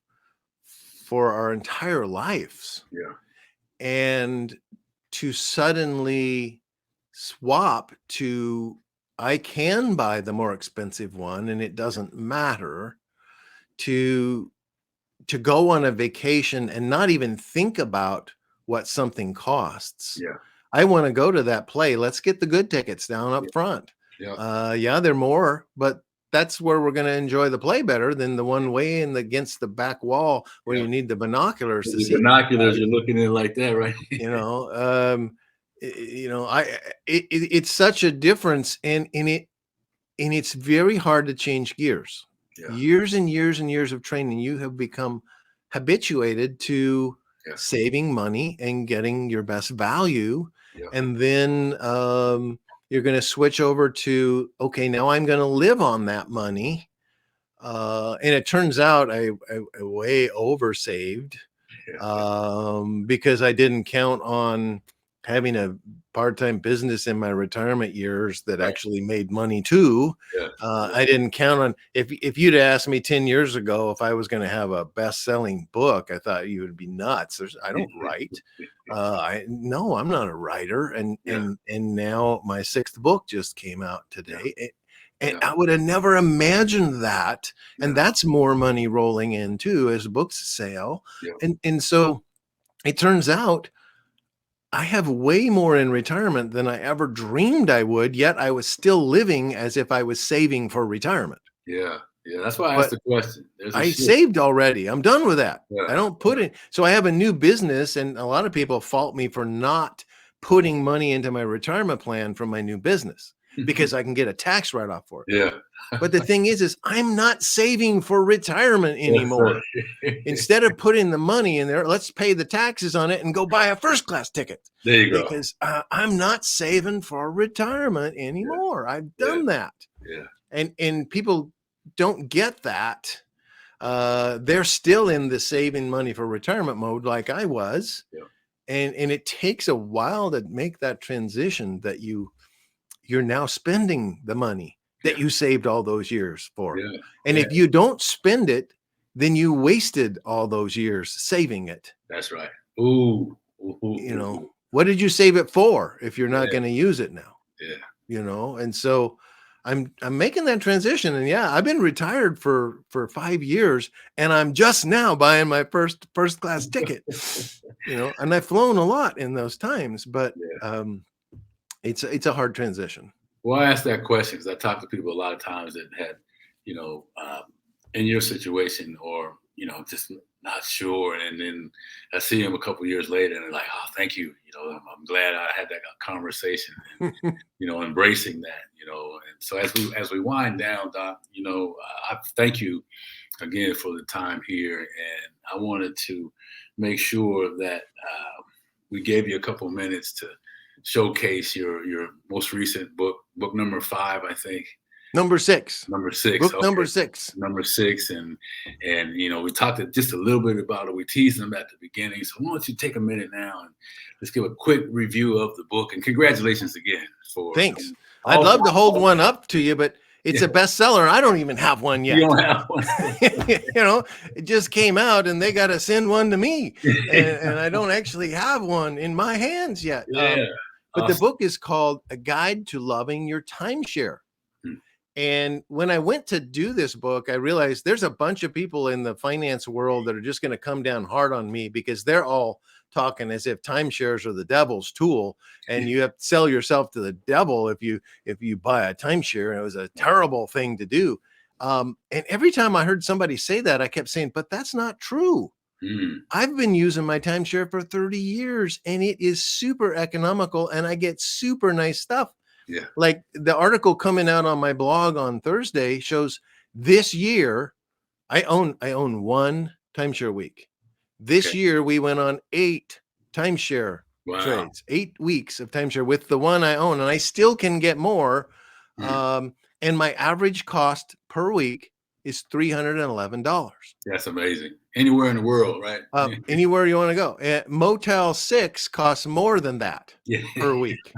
for our entire lives. yeah, And to suddenly swap to I can buy the more expensive one and it doesn't matter, to go on a vacation and not even think about what something costs. yeah, I want to go to that play. Let's get the good tickets down yeah, up front. yeah. Yeah, they're more, but that's where we're going to enjoy the play better than the one way against the back wall where Yeah. you need the binoculars With to the see. binoculars, you're looking in like that, right? You know, it's such a difference, and it's very hard to change gears. Yeah, Years and years and years of training, you have become habituated to yeah, saving money and getting your best value. yeah, And then you're going to switch over to, okay, now I'm going to live on that money. And it turns out I way oversaved yeah, because I didn't count on having a part-time business in my retirement years that right. actually made money too. Yeah, yeah, I didn't count on, if you'd asked me 10 years ago if I was going to have a best-selling book, I thought you would be nuts. I don't write. No, I'm not a writer. And yeah, now my 6th book just came out yeah, today. And yeah, I would have never imagined that. And yeah, that's more money rolling in too as books sale. yeah. And so it turns out I have way more in retirement than I ever dreamed I would, yet I was still living as if I was saving for retirement. Yeah, yeah. That's why I asked But the question. There's a I shift. saved already. I'm done with that. Yeah, I don't put it. So I have a new business, and a lot of people fault me for not putting money into my retirement plan from my new business because I can get a tax write-off for it. yeah. But the thing is I'm not saving for retirement That's right. anymore. Instead of putting the money in there, let's pay the taxes on it and go buy a first class ticket There you go. because I'm not saving for retirement Yeah, anymore. I've yeah, done that. yeah, And people don't get that. They're still in the saving money for retirement mode like I was. yeah, And it takes a while to make that transition that you're now spending the money yeah, that you saved all those years for. yeah, And yeah. if you don't spend it, then you wasted all those years saving it. That's right. Ooh, ooh, ooh, You ooh, know, ooh. what did you save it for if you're not Yeah, going to use it now? yeah, And so I'm making that transition. And yeah, I've been retired for 5 years, and I'm just now buying my first class ticket. And I've flown a lot in those times, but yeah. it's a hard transition. Well, I asked that question because I talk to people a lot of times that had, you know, in your situation or, just not sure. And then I see them a couple years later and they're like, oh, thank you. I'm glad I had that conversation and, embracing that, And so as we wind down, Doc, I thank you again for the time here. And I wanted to make sure that we gave you a couple minutes to showcase your most recent book number 5, I think. Number 6. Number 6. Book Okay. number 6. Number 6. And we talked just a little bit about it. We teased them at the beginning. So why don't you take a minute now and just give a quick review of the book. And congratulations again for Thanks. I'd love to hold one up to you, but it's a bestseller. I don't even have one yet. You don't have one. It just came out and they got to send one to me. And I don't actually have one in my hands yet. Yeah. But the book is called A Guide to Loving Your Timeshare. And when I went to do this book, I realized there's a bunch of people in the finance world that are just going to come down hard on me because they're all talking as if timeshares are the devil's tool and you have to sell yourself to the devil if you buy a timeshare. And it was a terrible thing to do. And every time I heard somebody say that, I kept saying, but that's not true. I've been using my timeshare for 30 years and it is super economical and I get super nice stuff. Yeah. Like the article coming out on my blog on Thursday shows this year I own 1 timeshare week. This year we went on 8 timeshare trades, 8 weeks of timeshare with the one I own, and I still can get more. And my average cost per week is $311. That's amazing. Anywhere in the world, right? Anywhere you want to go. Motel 6 costs more than that Yeah. per week.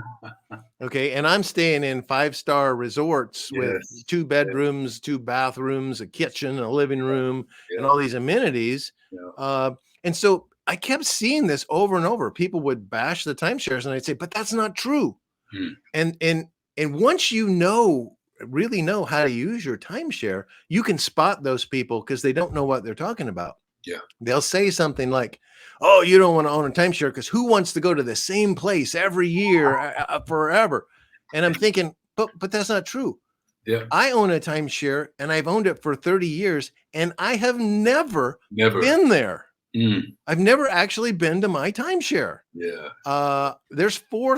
Okay. And I'm staying in 5-star resorts with 2 bedrooms, 2 bathrooms, a kitchen, a living room, and all these amenities. And so I kept seeing this over and over. People would bash the timeshares, and I'd say, but that's not true. And once you really know how to use your timeshare, you can spot those people because they don't know what they're talking about. Yeah. They'll say something like, oh, you don't want to own a timeshare because who wants to go to the same place every year forever? And I'm thinking, but that's not true. Yeah. I own a timeshare and I've owned it for 30 years and I have never been there. I've never actually been to my timeshare. Yeah. There's more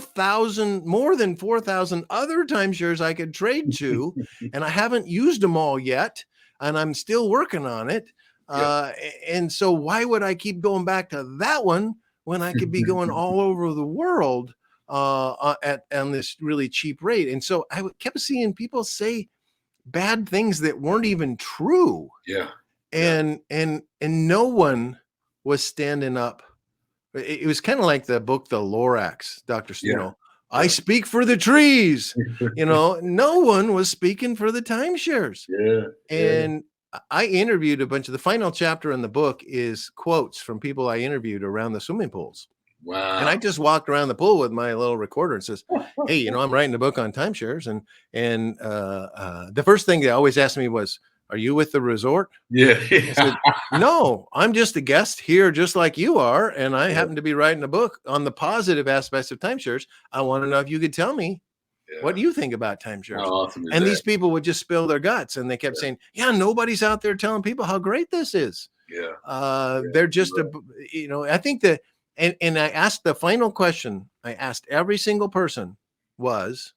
than 4,000 other timeshares I could trade to, and I haven't used them all yet, and I'm still working on it. And so why would I keep going back to that one when I could be going all over the world on this really cheap rate? And so I kept seeing people say bad things that weren't even true. Yeah. And no one was standing up. It was kind of like the book, The Lorax, Dr. I speak for the trees. No one was speaking for the timeshares. And I interviewed a bunch of the final chapter in the book is quotes from people I interviewed around the swimming pools. Wow. And I just walked around the pool with my little recorder and says, hey, I'm writing a book on timeshares. And the first thing they always asked me was, are you with the resort? Yeah. I said, no, I'm just a guest here, just like you are. And I happen to be writing a book on the positive aspects of timeshares. I want to know if you could tell me, what do you think about timeshares? How awesome is and that? These people would just spill their guts. And they kept saying, nobody's out there telling people how great this is. They're just, I think that, and I asked the final question, I asked every single person was,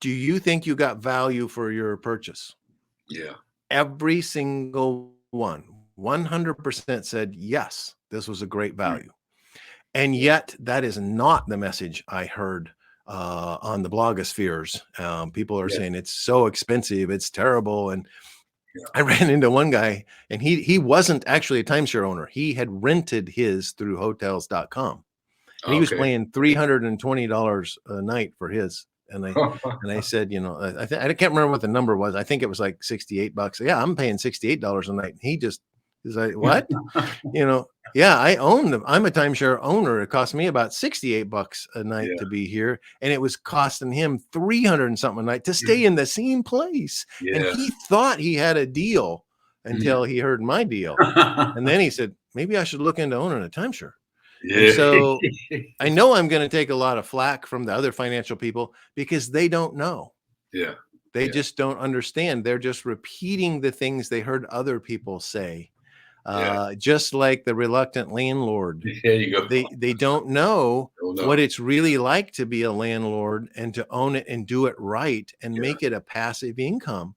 do you think you got value for your purchase? Yeah. Every single one, 100% said, yes, this was a great value. And yet that is not the message I heard on the blogospheres. People are saying it's so expensive, it's terrible. And I ran into one guy and he wasn't actually a timeshare owner. He had rented his through hotels.com. And he was paying $320 a night for his. And I said, I can't remember what the number was. I think it was like $68. Yeah, I'm paying $68 a night. And he's like, what? I'm a timeshare owner. It cost me about $68 a night to be here. And it was costing him $300 and something a night to stay in the same place. And he thought he had a deal until he heard my deal. And then he said, maybe I should look into owning a timeshare. And so I know I'm going to take a lot of flack from the other financial people because they don't know. They just don't understand. They're just repeating the things they heard other people say. Just like the reluctant landlord. There you go. They don't know what it's really like to be a landlord and to own it and do it right and make it a passive income.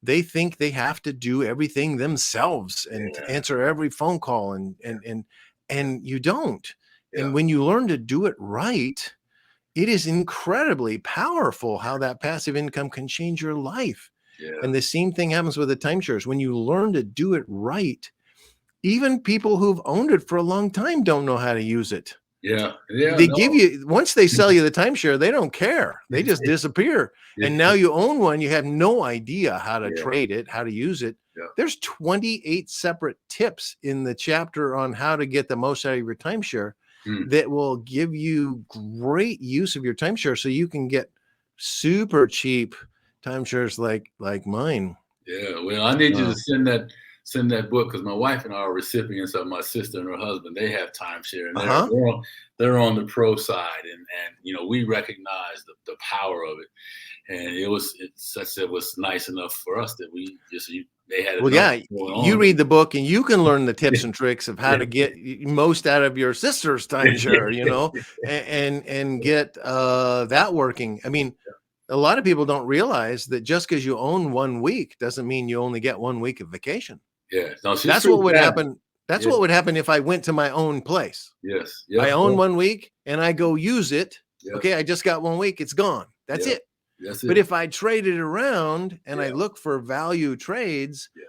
They think they have to do everything themselves and answer every phone call and you don't. And when you learn to do it right, it is incredibly powerful how that passive income can change your life. And the same thing happens with the timeshares. When you learn to do it right, even people who've owned it for a long time don't know how to use it. They give you, once they sell you the timeshare, they don't care. They just disappear. And now you own one, you have no idea how to trade it, how to use it. There's 28 separate tips in the chapter on how to get the most out of your timeshare that will give you great use of your timeshare so you can get super cheap timeshares like mine. Well, I need you to send that book because my wife and I are recipients of my sister and her husband. They have timeshare and they're on the pro side, and we recognize the power of it. And it was nice enough for us that they had. You read the book and you can learn the tips and tricks of how to get most out of your sister's timeshare, and get that working. I mean, a lot of people don't realize that just because you own 1 week doesn't mean you only get 1 week of vacation. That's what would happen. That's what would happen if I went to my own place. I own 1 week and I go use it. Okay, I just got 1 week. It's gone. That's it. That's But it. if I trade it around and I Yeah. look for value trades, Yeah.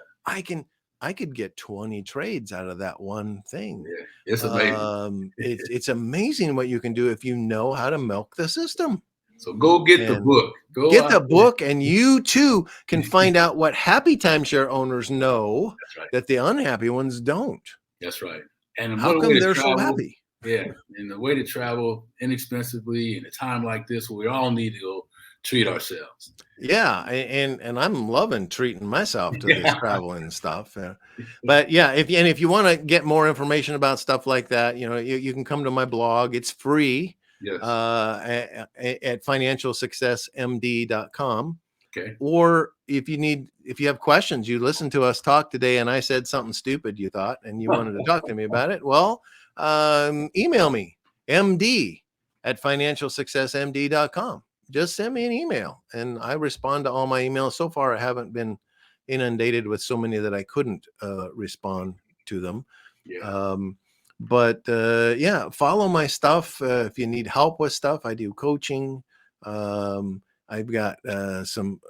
I could get 20 trades out of that one thing. Yeah. It's amazing. It's amazing what you can do if you know how to milk the system. So go get the And book. Go get out the there. book, and you too can find out what happy timeshare owners know That's right. that the unhappy ones don't. That's right. And How what a way come to they're so travel. happy? Yeah. And the way to travel inexpensively in a time like this where we all need to go treat ourselves. Yeah, and I'm loving treating myself to this Yeah. traveling stuff. But yeah, if you want to get more information about stuff like that, you can come to my blog. It's free Yes. at financialsuccessmd.com. Okay. Or if you have questions, you listen to us talk today and I said something stupid you thought and you wanted to talk to me about it, well, email me, md@financialsuccessmd.com. Just send me an email and I respond to all my emails. So far, I haven't been inundated with so many that I couldn't respond to them. Yeah. But yeah, follow my stuff. If you need help with stuff, I do coaching. I've got some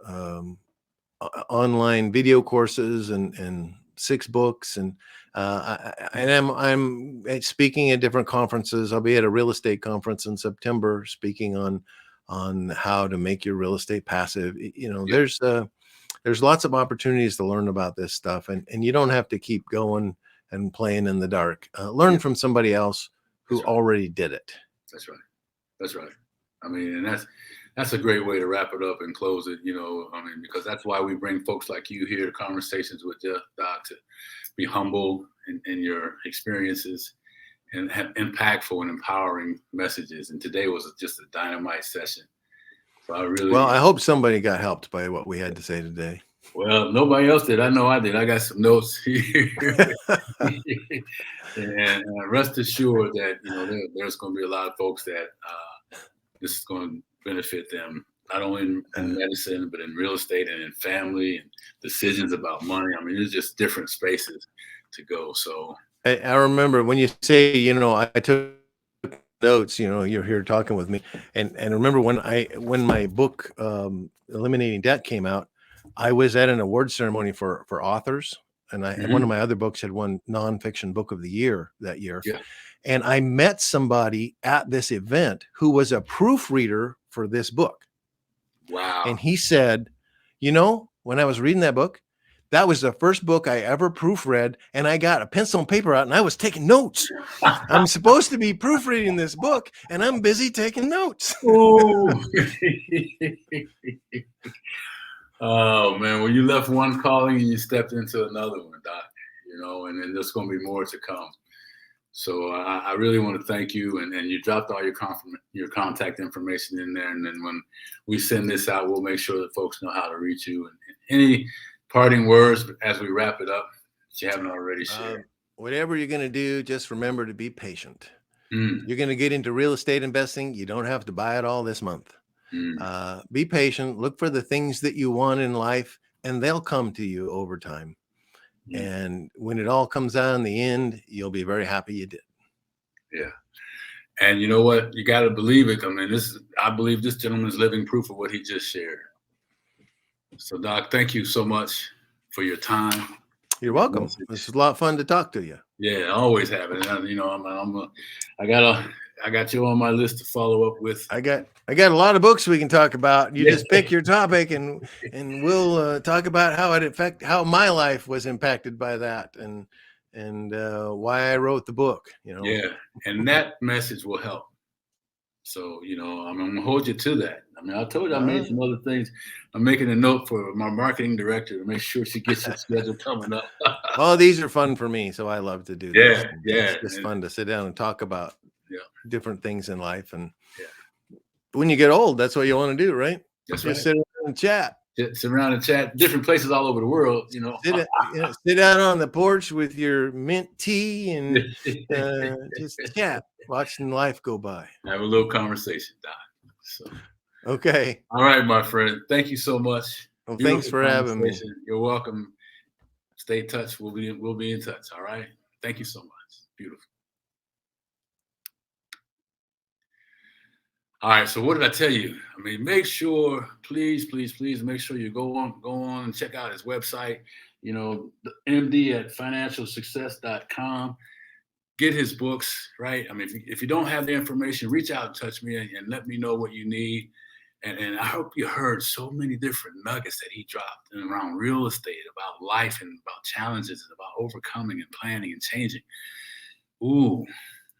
online video courses and 6 books, and I'm speaking at different conferences. I'll be at a real estate conference in September, speaking on how to make your real estate passive. Yeah. There's lots of opportunities to learn about this stuff, and you don't have to keep going and playing in the dark. Learn from somebody else who That's right. already did it. That's right. That's right. I mean, and that's a great way to wrap it up and close it. Because that's why we bring folks like you here to Conversations with Geoff, Doc, to be humble in your experiences and have impactful and empowering messages. And today was just a dynamite session. So I hope somebody got helped by what we had to say today. Well, nobody else did. I know I did. I got some notes here. And rest assured that there's going to be a lot of folks that this is going to benefit them, not only in medicine, but in real estate and in family and decisions about money. I mean, there's just different spaces to go. So I remember when you say, I took notes, you're here talking with me. And remember when my book, Eliminating Debt, came out, I was at an award ceremony for authors. And one of my other books had won nonfiction book of the year that year. Yeah. And I met somebody at this event who was a proofreader for this book. Wow. And he said, when I was reading that book, that was the first book I ever proofread, and I got a pencil and paper out and I was taking notes. I'm supposed to be proofreading this book and I'm busy taking notes. Oh. Oh man, well, you left one calling and you stepped into another one, Doc, and then there's going to be more to come. So I really want to thank you, and you dropped all your contact information in there, and then when we send this out, we'll make sure that folks know how to reach you. And any parting words as we wrap it up that you haven't already shared? Whatever you're going to do, just remember to be patient. You're going to get into real estate investing. You don't have to buy it all this month. Be patient. Look for the things that you want in life, and they'll come to you over time. And when it all comes out in the end, you'll be very happy you did. Yeah. And you know what? You got to believe it. I mean, I believe this gentleman's living proof of what he just shared. So, Doc, thank you so much for your time. You're welcome. This is a lot of fun to talk to you. Yeah, I always have it. And, I got you on my list to follow up with. I got a lot of books we can talk about. You just pick your topic, and we'll talk about how my life was impacted by that, and why I wrote the book. Yeah, and that message will help. So I'm gonna hold you to that. I mean, I told you I made some other things. I'm making a note for my marketing director to make sure she gets your schedule coming up. Well, these are fun for me, so I love to do this. Yeah. It's just fun to sit down and talk about different things in life. And when you get old, that's what you want to do, right? That's just sit around and chat. Sit around and chat. Different places all over the world, Sit out on the porch with your mint tea and just chat, watching life go by. Have a little conversation, Doc. So. Okay. All right, my friend. Thank you so much. Well, thanks for having me. You're welcome. Stay in touch. We'll be in touch. All right. Thank you so much. Beautiful. All right. So what did I tell you? I mean, make sure, please, make sure you go on and check out his website. You know, the MD at financialsuccess.com. Get his books, right? I mean, if you don't have the information, reach out and touch me and let me know what you need. And I hope you heard so many different nuggets that he dropped around real estate, about life and about challenges, and about overcoming and planning and changing. Ooh,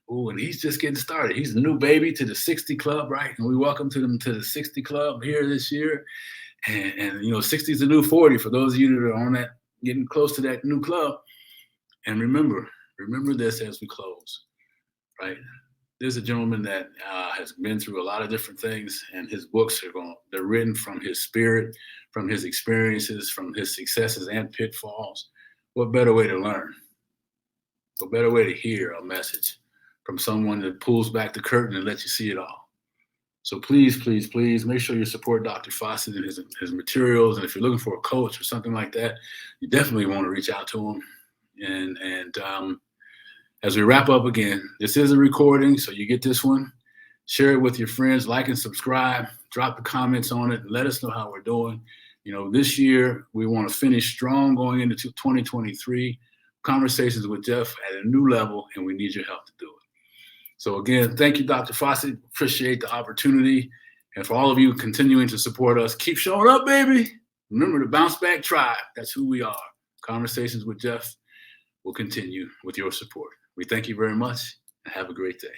and he's just getting started. He's a new baby to the 60 Club, right? And we welcome him to the 60 Club here this year. And you know, 60 is the new 40 for those of you that are on that, getting close to that new club. And remember this as we close, right? There's a gentleman that has been through a lot of different things, and his books they're written from his spirit, from his experiences, from his successes and pitfalls. What better way to learn? What better way to hear a message from someone that pulls back the curtain and lets you see it all? So please make sure you support Dr. Fawcett and his materials. And if you're looking for a coach or something like that, you definitely want to reach out to him. And as we wrap up again, this is a recording, so you get this one. Share it with your friends, like and subscribe, drop the comments on it, and let us know how we're doing. You know, this year we want to finish strong going into 2023. Conversations with Geoff at a new level, and we need your help to do it. So again, thank you, Dr. Fawcett. Appreciate the opportunity. And for all of you continuing to support us, keep showing up, baby. Remember the Bounce Back Tribe. That's who we are. Conversations with Geoff will continue with your support. We thank you very much and have a great day.